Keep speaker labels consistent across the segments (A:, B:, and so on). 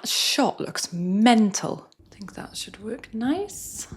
A: That shot looks mental. I think that should work nice.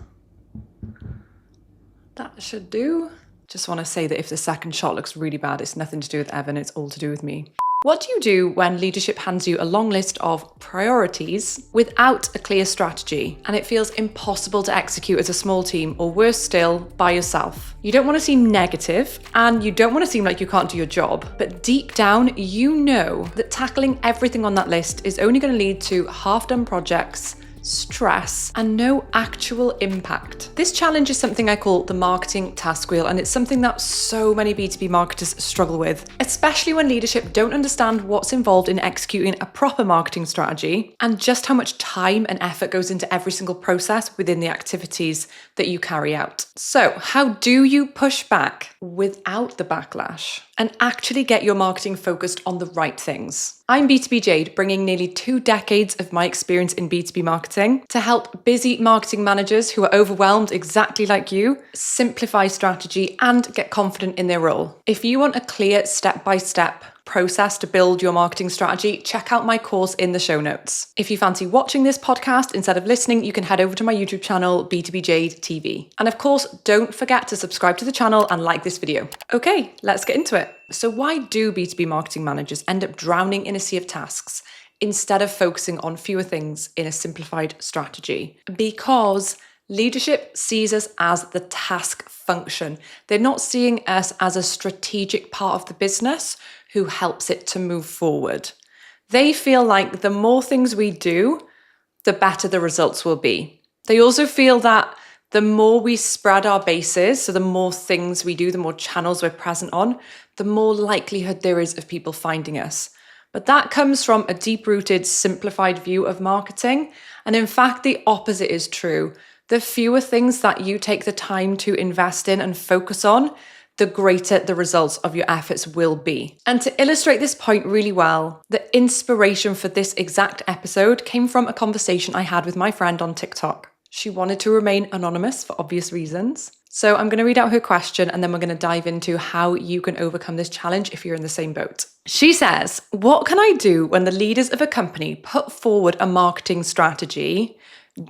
A: That should do. Just want to say that if the second shot looks really bad, it's nothing to do with Evan, it's all to do with me. What do you do when leadership hands you a long list of priorities without a clear strategy and it feels impossible to execute as a small team, or worse still, by yourself? You don't want to seem negative and you don't want to seem like you can't do your job, but deep down, you know that tackling everything on that list is only going to lead to half-done projects, stress, and no actual impact. This challenge is something I call the marketing task wheel, and it's something that so many B2B marketers struggle with, especially when leadership don't understand what's involved in executing a proper marketing strategy and just how much time and effort goes into every single process within the activities that you carry out. So, how do you push back without the backlash and actually get your marketing focused on the right things? I'm B2B Jade, bringing nearly 2 decades of my experience in B2B marketing to help busy marketing managers who are overwhelmed exactly like you simplify strategy and get confident in their role. If you want a clear step-by-step process to build your marketing strategy, check out my course in the show notes. If you fancy watching this podcast instead of listening, you can head over to my YouTube channel, B2B Jade TV. And of course, don't forget to subscribe to the channel and like this video. Okay, let's get into it. So why do B2B marketing managers end up drowning in a sea of tasks instead of focusing on fewer things in a simplified strategy? Because leadership sees us as the task function. They're not seeing us as a strategic part of the business who helps it to move forward. They feel like the more things we do, the better the results will be. They also feel that the more we spread our bases, so the more things we do, the more channels we're present on, the more likelihood there is of people finding us. But that comes from a deep-rooted, simplified view of marketing. And in fact, the opposite is true. The fewer things that you take the time to invest in and focus on, the greater the results of your efforts will be. And to illustrate this point really well, the inspiration for this exact episode came from a conversation I had with my friend on TikTok. She wanted to remain anonymous for obvious reasons. So I'm going to read out her question and then we're going to dive into how you can overcome this challenge if you're in the same boat. She says, what can I do when the leaders of a company put forward a marketing strategy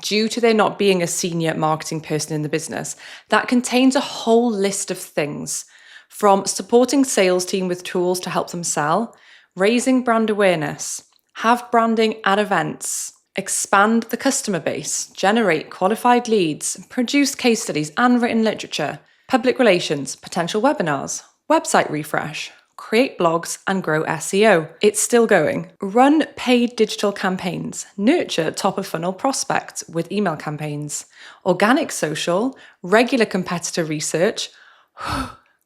A: due to there not being a senior marketing person in the business that contains a whole list of things, from supporting sales team with tools to help them sell, raising brand awareness, have branding at events, expand the customer base, generate qualified leads, produce case studies and written literature, public relations, potential webinars, website refresh, create blogs and grow SEO. It's still going. Run paid digital campaigns, nurture top of funnel prospects with email campaigns, organic social, regular competitor research,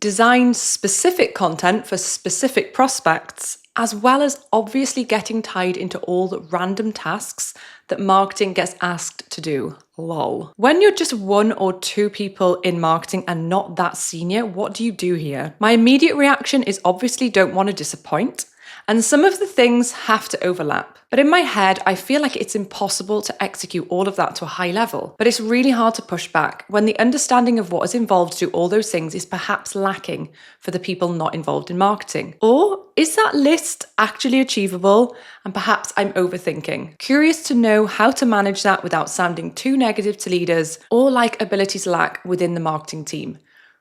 A: design specific content for specific prospects, as well as obviously getting tied into all the random tasks that marketing gets asked to do. Lol. When you're just 1 or 2 people in marketing and not that senior, what do you do here? My immediate reaction is obviously don't want to disappoint. And some of the things have to overlap. But in my head, I feel like it's impossible to execute all of that to a high level. But it's really hard to push back when the understanding of what is involved to do all those things is perhaps lacking for the people not involved in marketing. Or is that list actually achievable? And perhaps I'm overthinking. Curious to know how to manage that without sounding too negative to leaders or like abilities lack within the marketing team.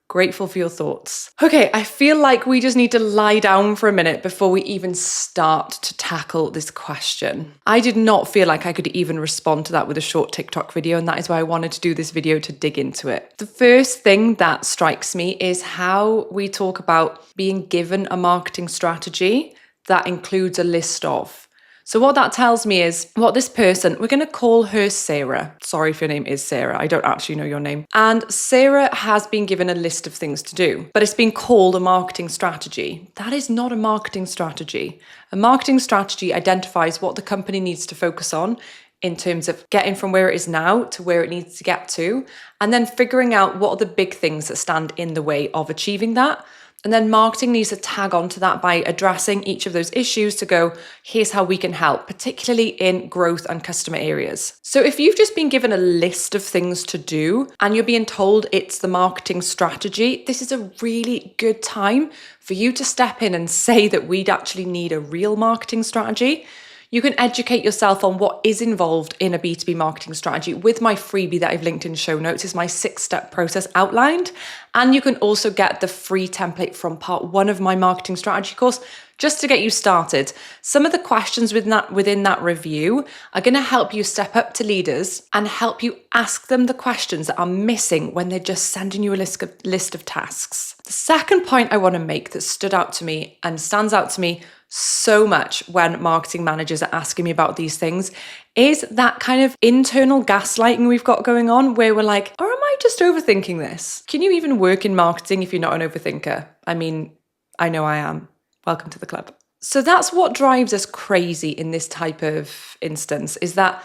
A: Grateful for your thoughts. Okay, I feel like we just need to lie down for a minute before we even start to tackle this question. I did not feel like I could even respond to that with a short TikTok video, and that is why I wanted to do this video to dig into it. The first thing that strikes me is how we talk about being given a marketing strategy that includes a list of. So what that tells me is what this person, we're going to call her Sarah. Sorry if your name is Sarah. I don't actually know your name. And Sarah has been given a list of things to do, but it's been called a marketing strategy. That is not a marketing strategy. A marketing strategy identifies what the company needs to focus on in terms of getting from where it is now to where it needs to get to, and then figuring out what are the big things that stand in the way of achieving that. And then marketing needs to tag onto that by addressing each of those issues to go, here's how we can help, particularly in growth and customer areas. So if you've just been given a list of things to do and you're being told it's the marketing strategy, this is a really good time for you to step in and say that we'd actually need a real marketing strategy. You can educate yourself on what is involved in a B2B marketing strategy with my freebie that I've linked in show notes. Is my 6-step process outlined. And you can also get the free template from part 1 of my marketing strategy course just to get you started. Some of the questions within that review are going to help you step up to leaders and help you ask them the questions that are missing when they're just sending you a list of tasks. The second point I want to make that stood out to me and stands out to me so much when marketing managers are asking me about these things is that kind of internal gaslighting we've got going on where we're like, or am I just overthinking this? Can you even work in marketing if you're not an overthinker? I mean, I know I am. Welcome to the club. So that's what drives us crazy in this type of instance, is that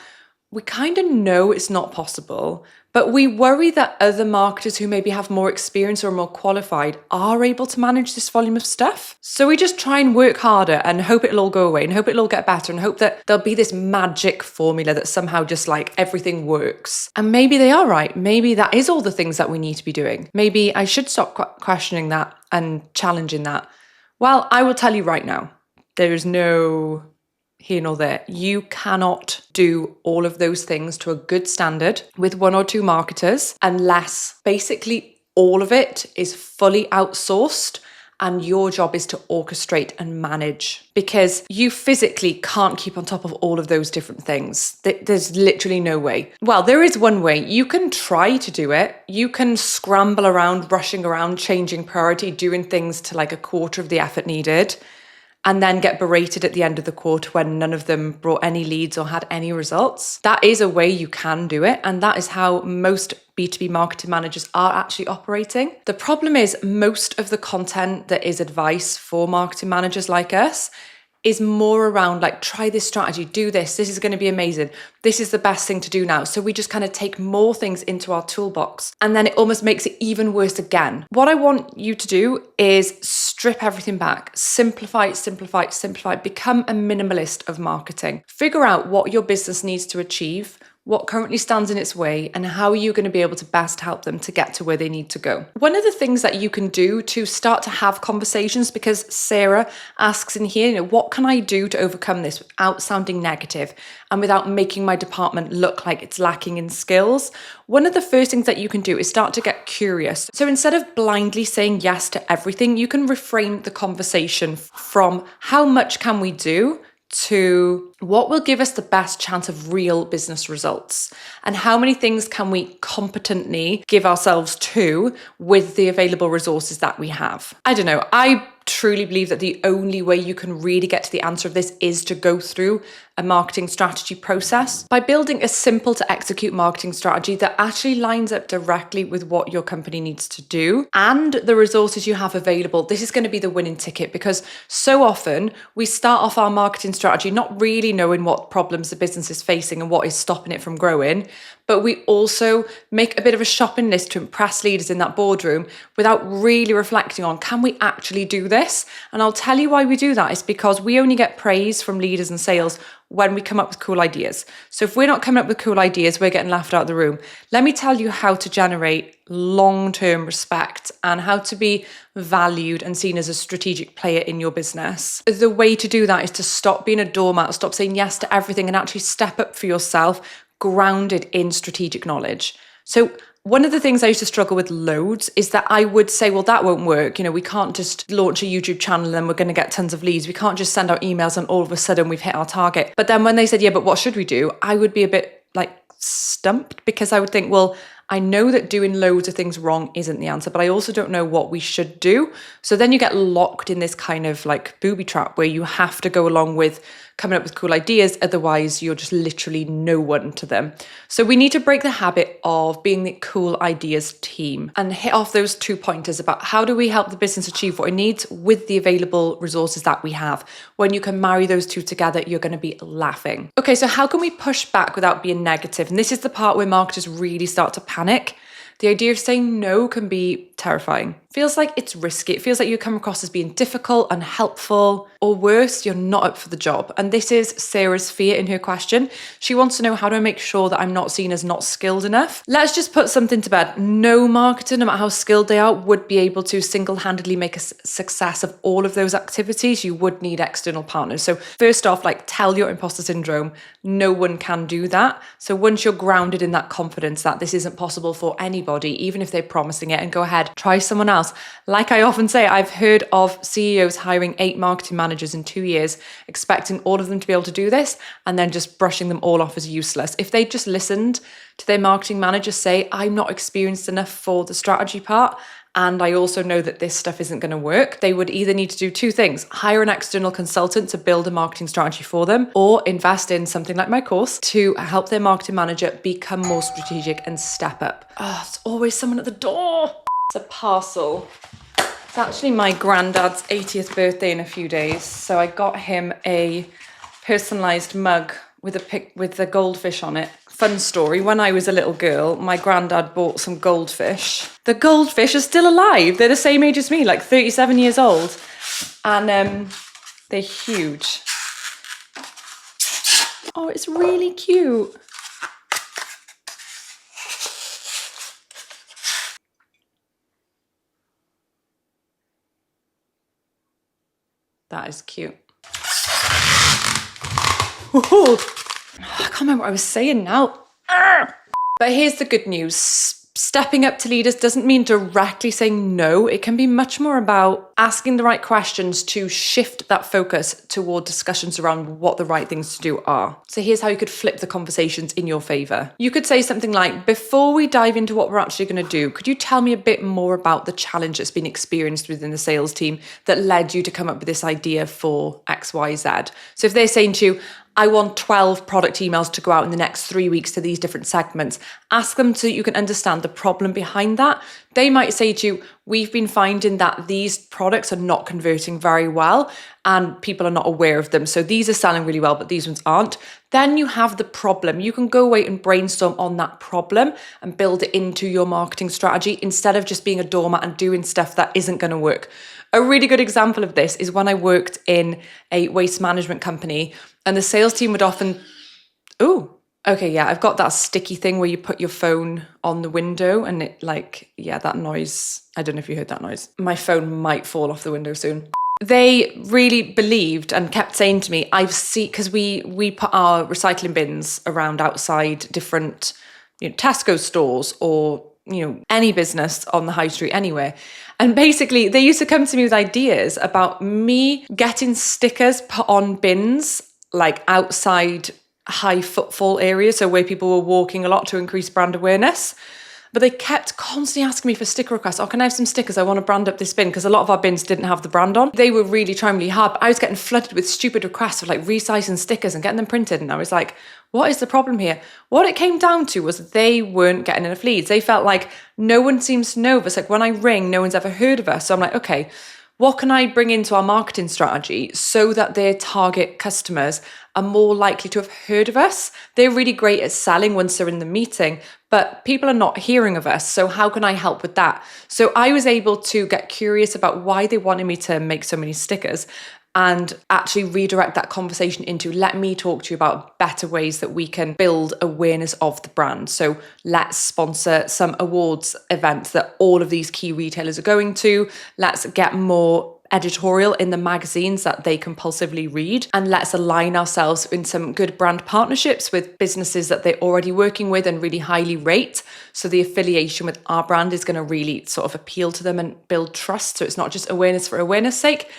A: we kind of know it's not possible, but we worry that other marketers who maybe have more experience or are more qualified are able to manage this volume of stuff. So we just try and work harder and hope it'll all go away and hope it'll all get better and hope that there'll be this magic formula that somehow just like everything works. And maybe they are right. Maybe that is all the things that we need to be doing. Maybe I should stop questioning that and challenging that. Well, I will tell you right now, there is no here nor there. You cannot do all of those things to a good standard with 1 or 2 marketers unless basically all of it is fully outsourced and your job is to orchestrate and manage, because you physically can't keep on top of all of those different things. There's literally no way. Well, there is one way. You can try to do it. You can scramble around, rushing around, changing priority, doing things to like a quarter of the effort needed, and then get berated at the end of the quarter when none of them brought any leads or had any results. That is a way you can do it. And that is how most B2B marketing managers are actually operating. The problem is most of the content that is advice for marketing managers like us is more around like, try this strategy, do this is going to be amazing. This is the best thing to do now. So we just kind of take more things into our toolbox and then it almost makes it even worse again. What I want you to do is strip everything back, simplify, become a minimalist of marketing. Figure out what your business needs to achieve, what currently stands in its way, and how you're going to be able to best help them to get to where they need to go. One of the things that you can do to start to have conversations, because Sarah asks in here, what can I do to overcome this without sounding negative and without making my department look like it's lacking in skills? One of the first things that you can do is start to get curious. So instead of blindly saying yes to everything, you can reframe the conversation from how much can we do to what will give us the best chance of real business results, and how many things can we competently give ourselves to with the available resources that we have. I don't know. I truly believe that the only way you can really get to the answer of this is to go through a marketing strategy process by building a simple to execute marketing strategy that actually lines up directly with what your company needs to do and the resources you have available. This is going to be the winning ticket, because so often we start off our marketing strategy not really knowing what problems the business is facing and what is stopping it from growing, but we also make a bit of a shopping list to impress leaders in that boardroom without really reflecting on, can we actually do this? And I'll tell you why we do that. It's because we only get praise from leaders and sales when we come up with cool ideas. So if we're not coming up with cool ideas, we're getting laughed out of the room. Let me tell you how to generate long-term respect and how to be valued and seen as a strategic player in your business. The way to do that is to stop being a doormat, stop saying yes to everything, and actually step up for yourself, grounded in strategic knowledge. So one of the things I used to struggle with loads is that I would say, well, that won't work. We can't just launch a YouTube channel and then we're going to get tons of leads. We can't just send out emails and all of a sudden we've hit our target. But then when they said, yeah, but what should we do? I would be a bit like stumped, because I would think, well, I know that doing loads of things wrong isn't the answer, but I also don't know what we should do. So then you get locked in this kind of like booby trap where you have to go along with coming up with cool ideas. Otherwise, you're just literally no one to them. So we need to break the habit of being the cool ideas team and hit off those 2 pointers about how do we help the business achieve what it needs with the available resources that we have. When you can marry those two together, you're going to be laughing. Okay, so how can we push back without being negative? And this is the part where marketers really start to panic. The idea of saying no can be terrifying. Feels like it's risky. It feels like you come across as being difficult, unhelpful. or worse, you're not up for the job. And this is Sarah's fear in her question. She wants to know, how do I make sure that I'm not seen as not skilled enough? Let's just put something to bed. No marketer, no matter how skilled they are, would be able to single-handedly make a success of all of those activities. You would need external partners. So first off, like, tell your imposter syndrome. No one can do that. So once you're grounded in that confidence that this isn't possible for anybody, even if they're promising it, and go ahead, try someone else. Like I often say, I've heard of CEOs hiring 8 marketing managers in 2 years, expecting all of them to be able to do this, and then just brushing them all off as useless. If they just listened to their marketing manager say, I'm not experienced enough for the strategy part, and I also know that this stuff isn't going to work, they would either need to do 2 things: hire an external consultant to build a marketing strategy for them, or invest in something like my course to help their marketing manager become more strategic and step up. Oh, it's always someone at the door. It's a parcel. It's actually my granddad's 80th birthday in a few days. So I got him a personalised mug with the goldfish on it. Fun story, when I was a little girl, my granddad bought some goldfish. The goldfish are still alive. They're the same age as me, like 37 years old. And they're huge. Oh, it's really cute. That is cute. Ooh. I can't remember what I was saying now. But here's the good news. Stepping up to leaders doesn't mean directly saying no. It can be much more about asking the right questions to shift that focus toward discussions around what the right things to do are. So here's how you could flip the conversations in your favor. You could say something like, before we dive into what we're actually going to do, could you tell me a bit more about the challenge that's been experienced within the sales team that led you to come up with this idea for XYZ? So if they're saying to you, I want 12 product emails to go out in the next 3 weeks to these different segments, ask them so you can understand the problem behind that. They might say to you, we've been finding that these products are not converting very well and people are not aware of them. So these are selling really well, but these ones aren't. Then you have the problem. You can go away and brainstorm on that problem and build it into your marketing strategy instead of just being a doormat and doing stuff that isn't going to work. A really good example of this is when I worked in a waste management company, and the sales team would often, I've got that sticky thing where you put your phone on the window and it that noise. I don't know if you heard that noise. My phone might fall off the window soon. They really believed and kept saying to me, because we put our recycling bins around outside different, Tesco stores or, any business on the high street anywhere. And basically they used to come to me with ideas about me getting stickers put on bins, like outside high footfall areas, so where people were walking a lot to increase brand awareness. But they kept constantly asking me for sticker requests. Oh, can I have some stickers? I want to brand up this bin, because a lot of our bins didn't have the brand on. They were really trying really hard. But I was getting flooded with stupid requests of like resizing stickers and getting them printed. And I was like, what is the problem here? What it came down to was they weren't getting enough leads. They felt like no one seems to know of us. Like when I ring, no one's ever heard of us. So I'm like, okay, what can I bring into our marketing strategy so that their target customers are more likely to have heard of us? They're really great at selling once they're in the meeting, but people are not hearing of us. So how can I help with that? So I was able to get curious about why they wanted me to make so many stickers and actually redirect that conversation into, let me talk to you about better ways that we can build awareness of the brand. So let's sponsor some awards events that all of these key retailers are going to. Let's get more editorial in the magazines that they compulsively read. And let's align ourselves in some good brand partnerships with businesses that they're already working with and really highly rate. So the affiliation with our brand is going to really sort of appeal to them and build trust. So it's not just awareness for awareness sake.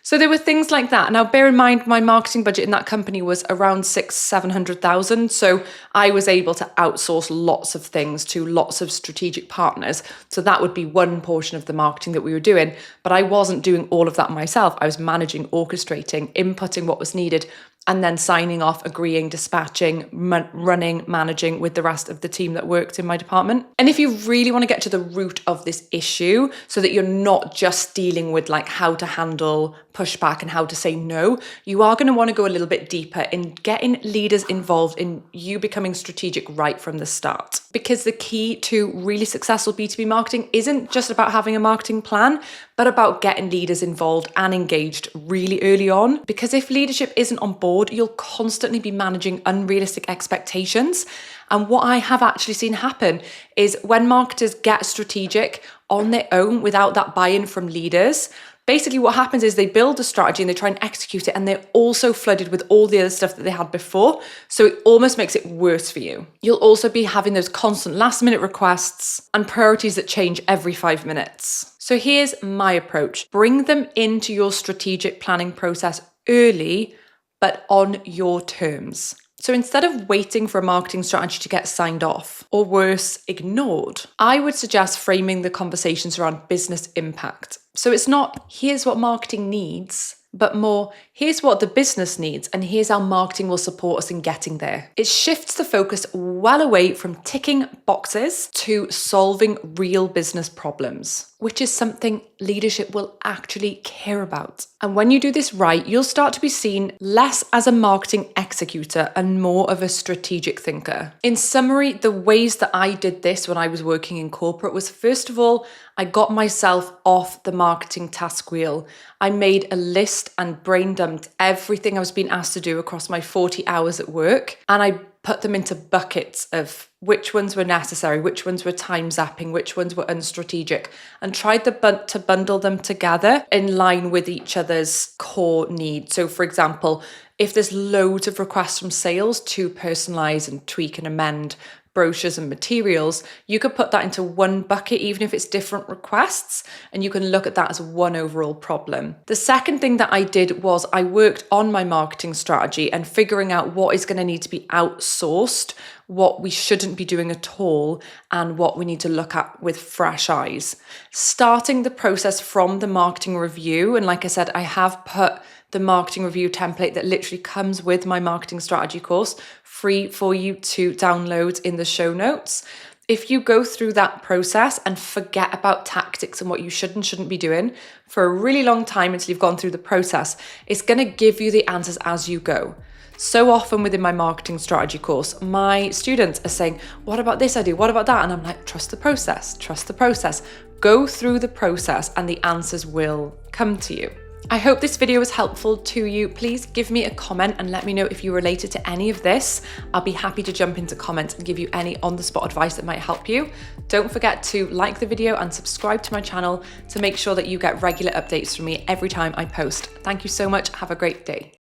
A: So there were things like that. Now, bear in mind, my marketing budget in that company was around 700,000. So I was able to outsource lots of things to lots of strategic partners. So that would be one portion of the marketing that we were doing. But I wasn't doing all of that myself. I was managing, orchestrating, inputting what was needed, and then signing off, agreeing, dispatching, running, managing with the rest of the team that worked in my department. And if you really want to get to the root of this issue so that you're not just dealing with like how to handle pushback and how to say no, you are going to want to go a little bit deeper in getting leaders involved in you becoming strategic right from the start. Because the key to really successful B2B marketing isn't just about having a marketing plan, but about getting leaders involved and engaged really early on. Because if leadership isn't on board, you'll constantly be managing unrealistic expectations. And what I have actually seen happen is when marketers get strategic on their own without that buy-in from leaders, basically what happens is they build a strategy and they try and execute it, and they're also flooded with all the other stuff that they had before. So it almost makes it worse for you. You'll also be having those constant last-minute requests and priorities that change every 5 minutes. So here's my approach. Bring them into your strategic planning process early, but on your terms. So instead of waiting for a marketing strategy to get signed off, or worse, ignored, I would suggest framing the conversations around business impact. So it's not, here's what marketing needs, but more, here's what the business needs, and here's how marketing will support us in getting there. It shifts the focus well away from ticking boxes to solving real business problems, which is something leadership will actually care about. And when you do this right, you'll start to be seen less as a marketing executor and more of a strategic thinker. In summary, the ways that I did this when I was working in corporate was, first of all, I got myself off the marketing task wheel. I made a list and brain dumped everything I was being asked to do across my 40 hours at work. And I put them into buckets of which ones were necessary, which ones were time zapping, which ones were unstrategic, and tried to bundle them together in line with each other's core needs. So for example, if there's loads of requests from sales to personalize and tweak and amend brochures and materials, you could put that into one bucket, even if it's different requests, and you can look at that as one overall problem. The second thing that I did was I worked on my marketing strategy and figuring out what is going to need to be outsourced, what we shouldn't be doing at all, and what we need to look at with fresh eyes. Starting the process from the marketing review, and like I said, I have put the marketing review template that literally comes with my marketing strategy course free for you to download in the show notes. If you go through that process and forget about tactics and what you should and shouldn't be doing for a really long time until you've gone through the process, it's going to give you the answers as you go. So often within my marketing strategy course, my students are saying, what about this idea? What about that? And I'm like, trust the process, trust the process. Go through the process and the answers will come to you. I hope this video was helpful to you. Please give me a comment and let me know if you related to any of this. I'll be happy to jump into comments and give you any on-the-spot advice that might help you. Don't forget to like the video and subscribe to my channel to make sure that you get regular updates from me every time I post. Thank you so much. Have a great day.